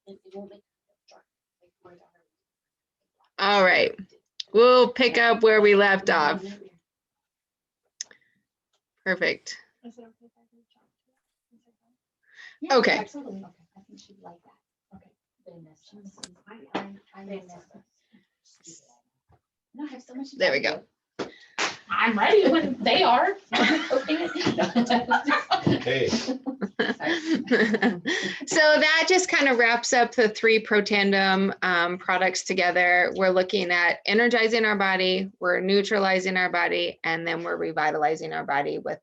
it won't make it dark. Like my daughter. All right. We'll pick up where we left off. Perfect. Is it okay if I reach out to her? Is it fine? Okay. Absolutely. Okay. I think she'd like that. Okay. They miss us. I miss us. No, I have so much. to There we tell go. you. I'm ready when they are. Hey, So that just kind of wraps up the 3 Protandim products together. We're looking at energizing our body, we're neutralizing our body, and then we're revitalizing our body with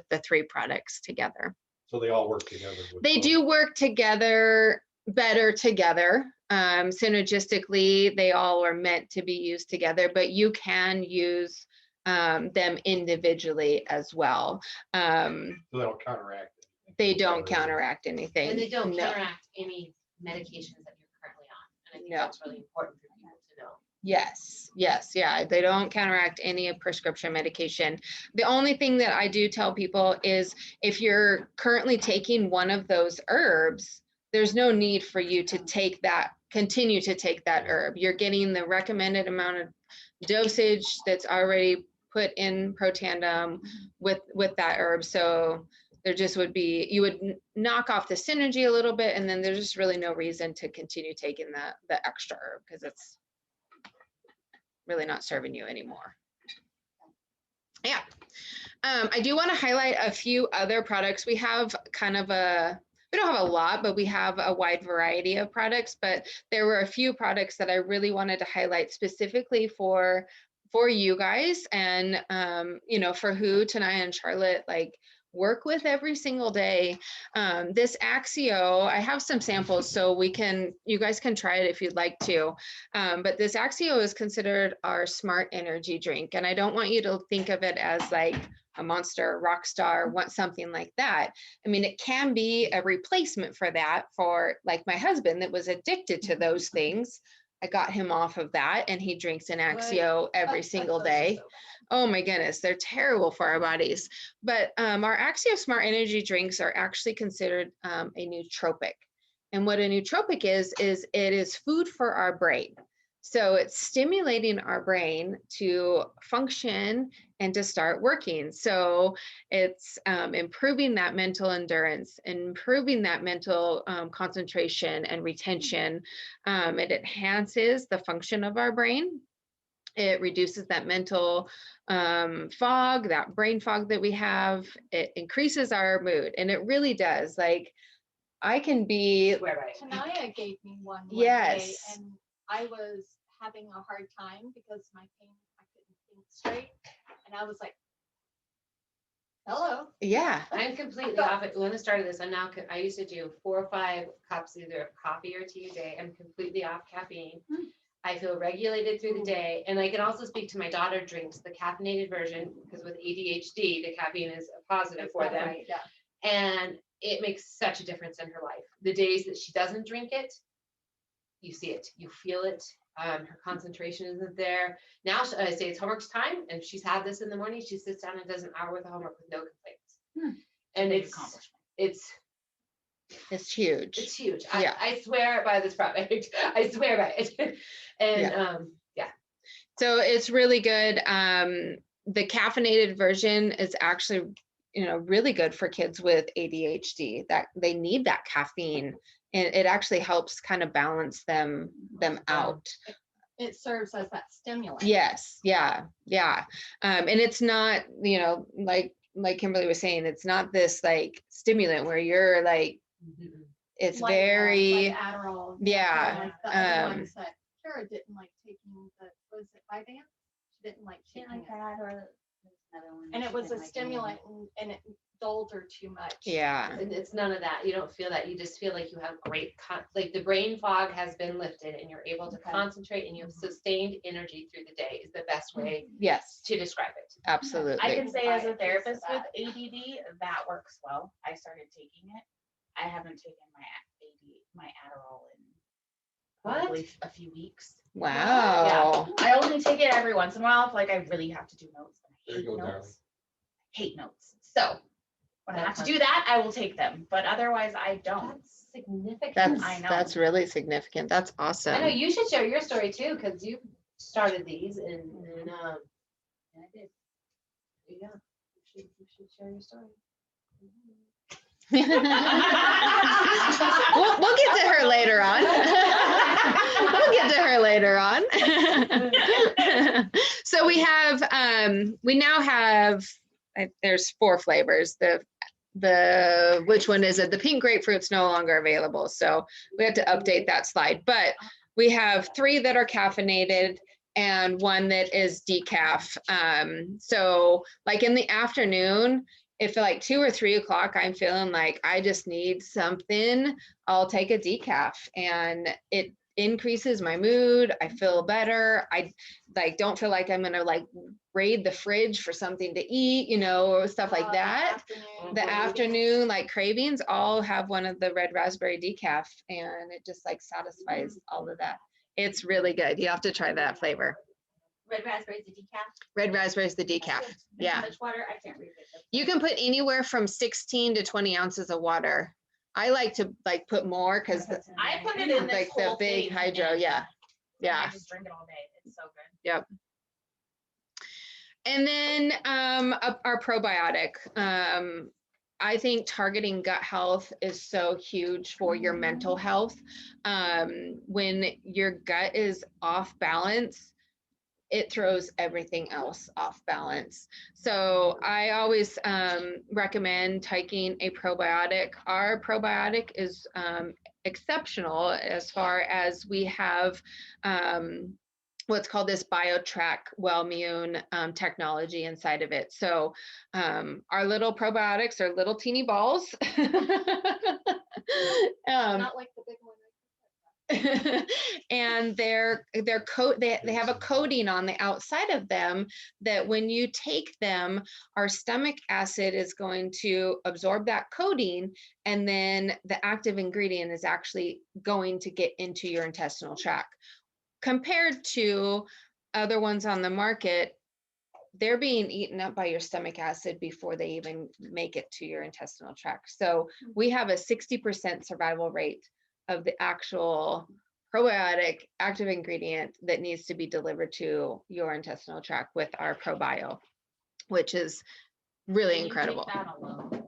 the 3 products together. so they all work together. They do work together better together. Synergistically, they all are meant to be used together, but you can use them individually as well. So they don't counteract it. They don't counteract anything. And they don't No. counteract any medications that you're currently on. And I think No. that's really important for people to know. Yes, yes, yeah. They don't counteract any prescription medication. The only thing that I do tell people is if you're currently taking one of those herbs, there's no need for you to continue to take that herb. You're getting the recommended amount of dosage that's already put in Protandim with that herb. So there just would be, you would knock off the synergy a little bit, and then there's just really no reason to continue taking the extra herb because it's really not serving you anymore. Yeah. I do want to highlight a few other products. We have we don't have a lot, but we have a wide variety of products, but there were a few products that I really wanted to highlight specifically for you guys and, for who Tanaya and Charlotte work with every single day. This Axio, I have some samples so you guys can try it if you'd like to. But this Axio is considered our smart energy drink. And I don't want you to think of it as like a Monster, Rockstar, want something like that. I mean, it can be a replacement for that for like my husband that was addicted to those things. I got him off of that and he drinks an Axio every single day. Oh my goodness, they're terrible for our bodies. But our Axio Smart Energy drinks are actually considered a nootropic. And what a nootropic is it is food for our brain. So it's stimulating our brain to function and to start working. So it's improving that mental endurance, improving that mental concentration and retention. It enhances the function of our brain. It reduces that mental fog, that brain fog that we have. It increases our mood, and it really does. Like I can be. Tanaya gave me one Yes. day, and I was having a hard time because my pain, I couldn't think straight, and I was like, "Hello." Yeah. I'm completely off it. When I started this, I used to do 4 or 5 cups either of coffee or tea a day. I'm completely off caffeine. I feel regulated through the day. And I can also speak to my daughter drinks the caffeinated version because with ADHD, the caffeine is a positive for them. Right, yeah. And it makes such a difference in her life. The days that she doesn't drink it, you see it, you feel it. Her concentration isn't there. Now I say it's homework time, and she's had this in the morning. She sits down and does an hour worth of homework with no complaints. And Big it's huge. It's huge. Yeah. I swear by this product. I swear by it. And yeah. So it's really good. The caffeinated version is actually, really good for kids with ADHD that they need that caffeine, and it actually helps kind of balance them out. It serves as that stimulant. Yes. Yeah. Yeah. And it's not, like Kimberly was saying, it's not this like stimulant where you're like, it's Like, very, like Adderall. yeah, Like the other ones that Kara didn't like taking was it Vyvanse? She didn't like taking it. that, or there's another one And she it was didn't a like stimulant and it dulled her too much. yeah. And it's none of that. You don't feel that. You just feel like you have great, like the brain fog has been lifted and you're able to Okay. concentrate and you have sustained energy through the day is the best way Yes, to describe it. absolutely. I can say as a Buy a piece of therapist with that. ADD, that works well. I started taking it. I haven't taken my Adderall in probably a few weeks. Wow. Yeah, I only take it every once in a while if like I really have to do notes. And I There you hate go, notes. darling. Hate notes. So When I have to do that, I will take them, but otherwise I don't. That's significant. I know. That's really significant. That's I know awesome. you should share your story too, because you started these and Yeah, I did. yeah, you should share your story. We'll get to her later on. We'll get to her later on. So we now have, there's 4 flavors. Which one is it? The pink grapefruit's no longer available. So we have to update that slide, but we have 3 that are caffeinated and 1 that is decaf. So like in the afternoon, if like 2 or 3 o'clock, I'm feeling like I just need something, I'll take a decaf and it increases my mood. I feel better. I like don't feel like I'm gonna like raid the fridge for something to eat, or stuff like that. The afternoon like cravings, all have one of the red raspberry decaf and it just like satisfies all of that. It's really good. You have to try that flavor. Red raspberries, the decaf. Red raspberry is the decaf. Yeah. Much water, I can't read it. You can put anywhere from 16 to 20 ounces of water. I like to like put more because I put it in this like the whole big thing hydro. and Yeah. I Yeah. just drink it all day. It's so good. Yep. And then our probiotic. I think targeting gut health is so huge for your mental health. When your gut is off balance, it throws everything else off balance. So I always recommend taking a probiotic. Our probiotic is exceptional as far as we have what's called this BioTrack Wellmune technology inside of it. So our little probiotics are little teeny balls. Not like the big one. And they have a coating on the outside of them that when you take them, our stomach acid is going to absorb that coating, and then the active ingredient is actually going to get into your intestinal tract. Compared to other ones on the market, they're being eaten up by your stomach acid before they even make it to your intestinal tract. So we have a 60% survival rate of the actual probiotic active ingredient that needs to be delivered to your intestinal tract with our ProBio, which is really Can you take incredible. that alone?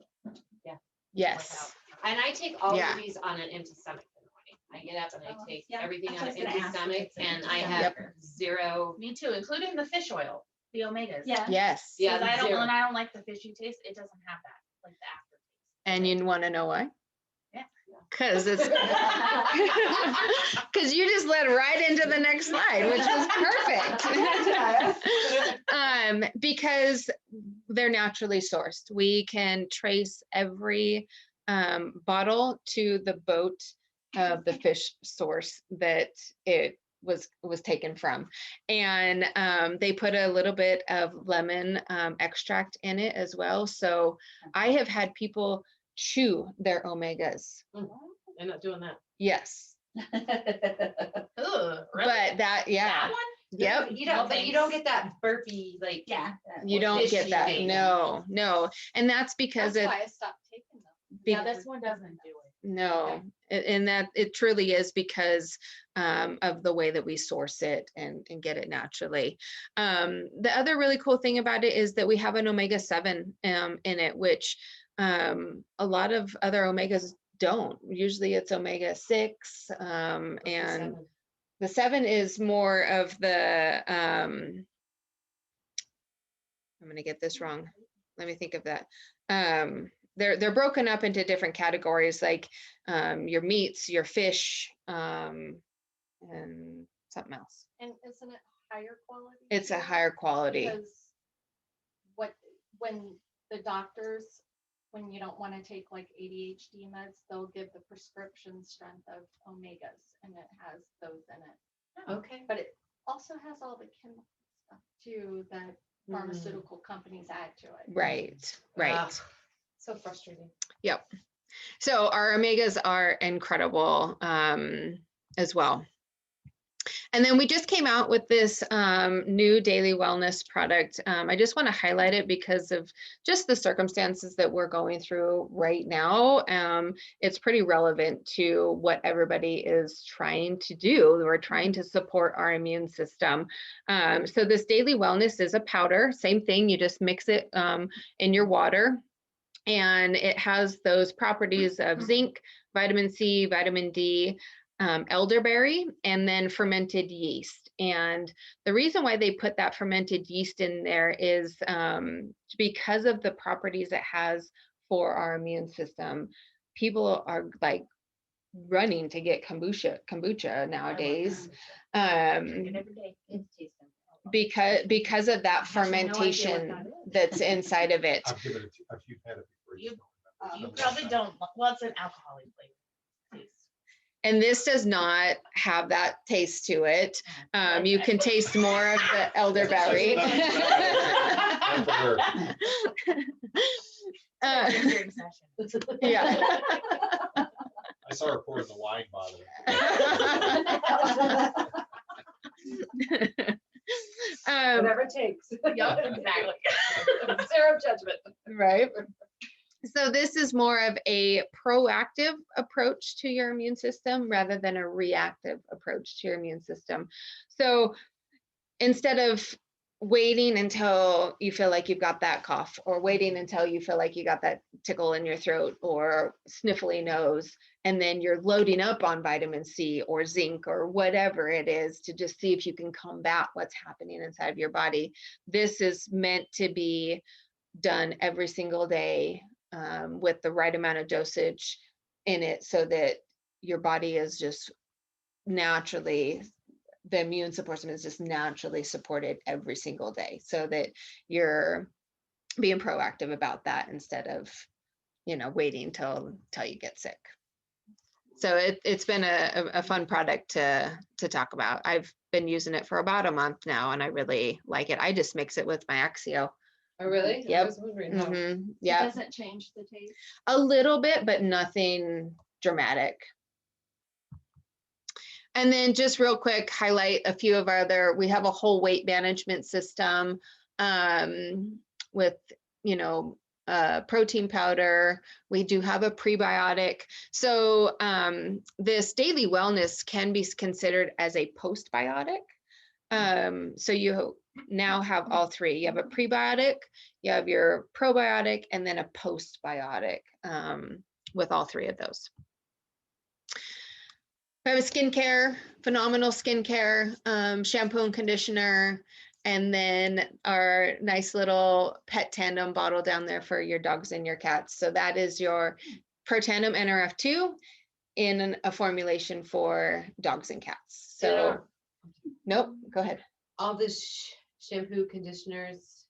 Yes. And I take all Yeah. of these on an empty stomach in the morning. I get up and I Oh, take yeah. everything That's on what an I was empty gonna ask you stomach if it's and an I empty have stomach. zero. Me too, including the fish oil, the omegas. Yeah. Yes. Yeah, Because zero. when I don't like the fishy taste, it doesn't have that, like the aftertaste. And you want to know why? Yeah. Because it's because you just led right into the next slide, which was perfect. Because they're naturally sourced. We can trace every bottle to the boat of the fish source that it was taken from, and they put a little bit of lemon extract in it as well. So I have had people chew their omegas. I'm not doing that. Yes, Ugh, really? but that That one? yep, You don't, but you don't get that burpy, like. Yeah. you don't get fishy that. thing. No, and that's because That's it why I stopped taking them. Yeah, this one doesn't do it. no, and that it truly is because of the way that we source it and get it naturally. The other really cool thing about it is that we have an omega-7 in it, which a lot of other omegas don't. Usually it's omega-6 and the 7 is more of the I'm going to get this wrong. Let me think of that. They're broken up into different categories, like your meats, your fish, and something else. And isn't it higher quality? It's a too? higher quality. Because when the doctors, when you don't want to take like ADHD meds, they'll give the prescription strength of omegas and it has those in it. Okay. But it also has all the chemical stuff too that pharmaceutical companies add to it. Right. So frustrating. Yep. So our omegas are incredible as well. And then we just came out with this new daily wellness product. I just want to highlight it because of just the circumstances that we're going through right now. It's pretty relevant to what everybody is trying to do. We're trying to support our immune system. So this daily wellness is a powder, same thing, you just mix it in your water. And it has those properties of zinc, vitamin C, vitamin D, elderberry, and then fermented yeast. And the reason why they put that fermented yeast in there is because of the properties it has for our immune system. People are like running to get kombucha nowadays. Every day. Because of that I have no idea what fermentation that is. that's inside of it. I've given it, if you've had it before. You- know. You probably don't, well, it's an alcoholic flavor. And this does not have that taste to it. You can taste more of the elderberry. That's for her. Uh, During session. yeah. I saw her pouring the wine bottle. Whatever it takes. Yup, exactly. Zero judgment. Right. So this is more of a proactive approach to your immune system rather than a reactive approach to your immune system. So instead of waiting until you feel like you've got that cough, or waiting until you feel like you got that tickle in your throat or sniffly nose, and then you're loading up on vitamin C or zinc or whatever it is to just see if you can combat what's happening inside of your body. This is meant to be done every single day with the right amount of dosage in it so that your body is just naturally, the immune support system is just naturally supported every single day, so that you're being proactive about that instead of, waiting till you get sick. So it's been a fun product to talk about. I've been using it for about a month now, and I really like it. I just mix it with my Axio. Oh, really? I Yep. was wondering how. Yeah, Does it change the taste? a little bit, but nothing dramatic. And then just real quick, highlight a few of our other, we have a whole weight management system with, protein powder. We do have a prebiotic. So this daily wellness can be considered as a postbiotic. So you now have all three. You have a prebiotic, you have your probiotic, and then a postbiotic with all three of those. We have a skincare, phenomenal skincare, shampoo and conditioner, and then our nice little pet tandem bottle down there for your dogs and your cats. So that is your Protandim NRF2 in a formulation for dogs and cats. So, nope, go ahead. All the shampoo, conditioners,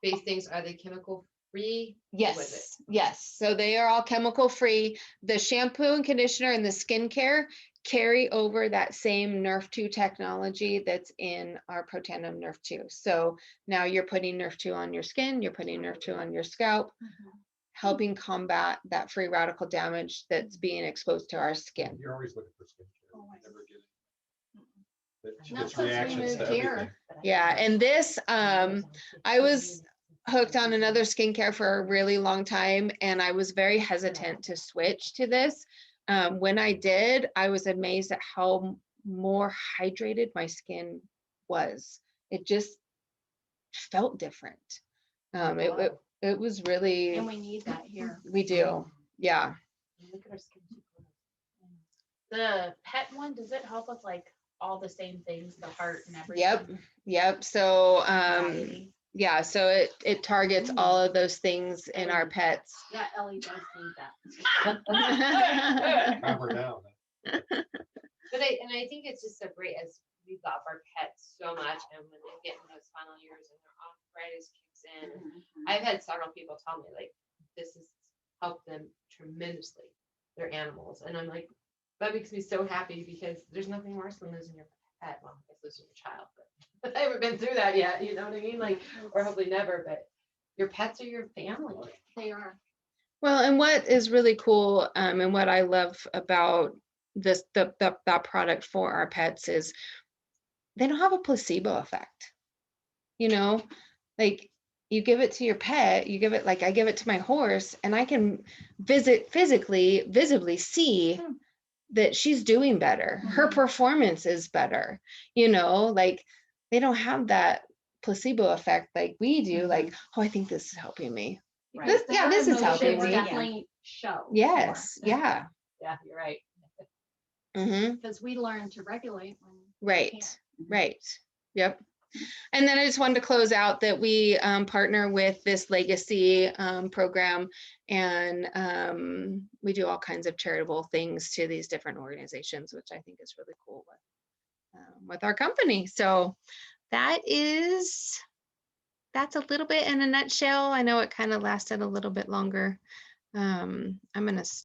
base things, are they chemical free? Yes, yes. So they are all chemical free. The shampoo and conditioner and the skincare carry over that same Nerf 2 technology that's in our Protandim Nerf 2. So now you're putting Nerf 2 on your skin, you're putting Nerf 2 on your scalp, helping combat that free radical damage that's being exposed to our skin. You're always looking for skincare. Oh, I Never get it. Not It's since we reactions to moved here. everything. Yeah, and this, I was hooked on another skincare for a really long time, and I was very hesitant to switch to this. When I did, I was amazed at how more hydrated my skin was. It just felt different. It was really, And we need that here. we do, yeah. Look at our skin. The pet one, does it help with like all the same things, the heart and everything? Yep. So, Anxiety? yeah, so it targets all of those things in our pets. Yeah, Ellie does need that. Calm her down. But I think it's just so great as we love our pets so much, and when they get in those final years and their arthritis kicks in, I've had several people tell me like this has helped them tremendously, their animals, and I'm like, that makes me so happy because there's nothing worse than losing your pet. Well, I guess losing your child, but I haven't been through that yet. You know what I mean? Like, or hopefully never. But your pets are your family. They are. Well, and what is really cool, and what I love about that product for our pets is they don't have a placebo effect. You know, like you give it to your pet, you give it, like I give it to my horse, and I can visibly see that she's doing better. Her Mhm. performance is better, you know, like they don't have that placebo effect like we do, like, oh, I think this is helping me. Right. This, yeah, this is helping Emotions me. definitely show. Yes, yeah. Yeah, you're right. Mm-hmm. Because we learn to regulate when. we Right, can't. right. Yep. And then I just wanted to close out that we partner with this legacy program, and we do all kinds of charitable things to these different organizations, which I think is really cool with our company. So that's a little bit in a nutshell. I know it kind of lasted a little bit longer. I'm going to